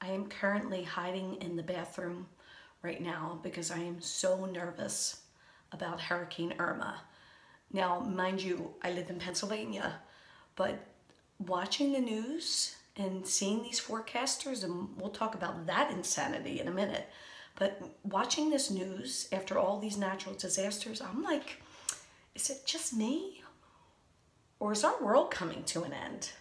I am currently hiding in the bathroom right now because I am so nervous about Hurricane Irma. Now, mind you, I live in Pennsylvania, but watching the news and seeing these forecasters, and we'll talk about that insanity in a minute, but watching this news after all these natural disasters, I'm like, is it just me? Or is our world coming to an end?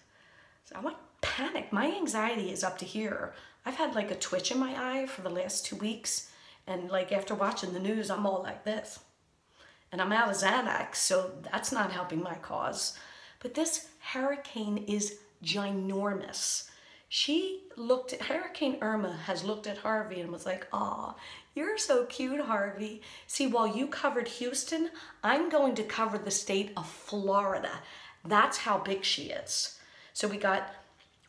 So I'm like panic. My anxiety is up to here. I've had like a twitch in my eye for the last 2 weeks. And like after watching the news, I'm all like this. And I'm out of Xanax, so that's not helping my cause. But this hurricane is ginormous. Hurricane Irma has looked at Harvey and was like, aw, you're so cute, Harvey. See, while you covered Houston, I'm going to cover the state of Florida. That's how big she is. So we got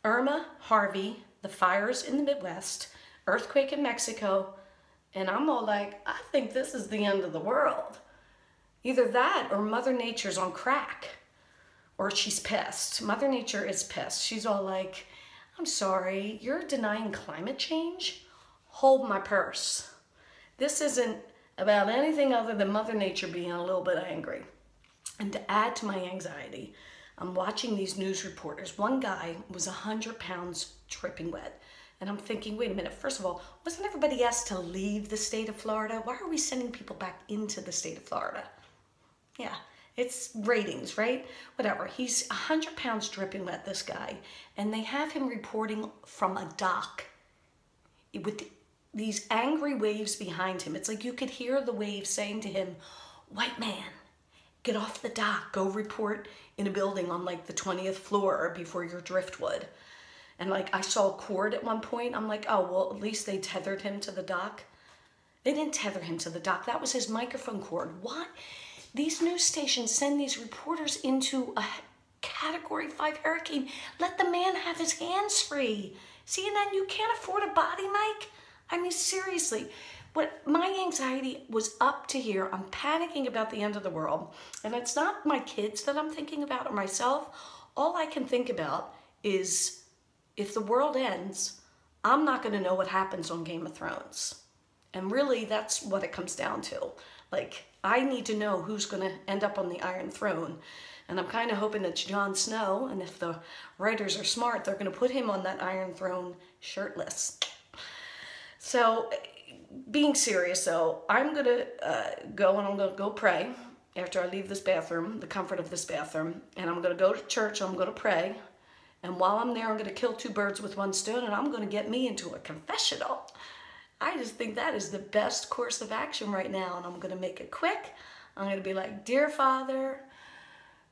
Irma, Harvey, the fires in the Midwest, earthquake in Mexico, and I'm all like, I think this is the end of the world. Either that or Mother Nature's on crack, or she's pissed. Mother Nature is pissed. She's all like, I'm sorry, you're denying climate change? Hold my purse. This isn't about anything other than Mother Nature being a little bit angry. And to add to my anxiety, I'm watching these news reporters. One guy was 100 pounds dripping wet. And I'm thinking, wait a minute, first of all, wasn't everybody asked to leave the state of Florida? Why are we sending people back into the state of Florida? Yeah, it's ratings, right? Whatever. He's 100 pounds dripping wet, this guy. And they have him reporting from a dock with these angry waves behind him. It's like you could hear the waves saying to him, white man, get off the dock, go report in a building on like the 20th floor before your driftwood. And like I saw a cord at one point. I'm like, oh, well, at least they tethered him to the dock. They didn't tether him to the dock. That was his microphone cord. What? These news stations send these reporters into a Category 5 hurricane. Let the man have his hands free. CNN, you can't afford a body mic? I mean, seriously. What my anxiety was up to here. I'm panicking about the end of the world. And it's not my kids that I'm thinking about or myself. All I can think about is if the world ends, I'm not going to know what happens on Game of Thrones. And really, that's what it comes down to. Like, I need to know who's going to end up on the Iron Throne. And I'm kind of hoping it's Jon Snow. And if the writers are smart, they're going to put him on that Iron Throne shirtless. So, being serious though, I'm going to go and I'm going to go pray after I leave this bathroom, the comfort of this bathroom. And I'm going to go to church and I'm going to pray. And while I'm there, I'm going to kill 2 birds with 1 stone, and I'm going to get me into a confessional. I just think that is the best course of action right now, and I'm going to make it quick. I'm going to be like, Dear Father,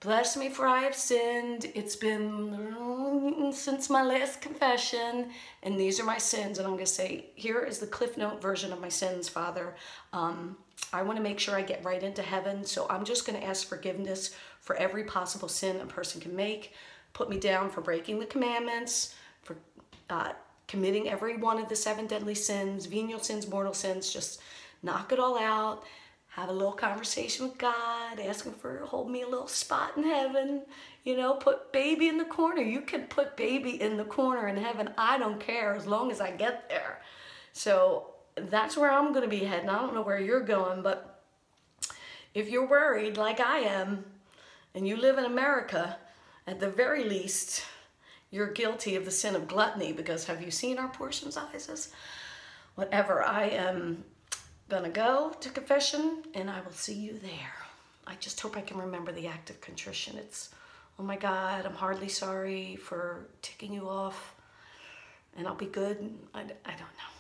bless me for I have sinned. It's been since my last confession, and these are my sins. And I'm going to say, here is the Cliff Note version of my sins, Father. I want to make sure I get right into heaven, so I'm just going to ask forgiveness for every possible sin a person can make. Put me down for breaking the commandments, for committing every one of the 7 deadly sins, venial sins, mortal sins. Just knock it all out. Have a little conversation with God. Ask him hold me a little spot in heaven. You know, put baby in the corner. You can put baby in the corner in heaven. I don't care as long as I get there. So that's where I'm going to be heading. I don't know where you're going, but if you're worried like I am and you live in America, at the very least, you're guilty of the sin of gluttony, because have you seen our portion sizes? Whatever, I am gonna go to confession and I will see you there. I just hope I can remember the act of contrition. It's, oh my God, I'm hardly sorry for ticking you off, and I'll be good. I don't know.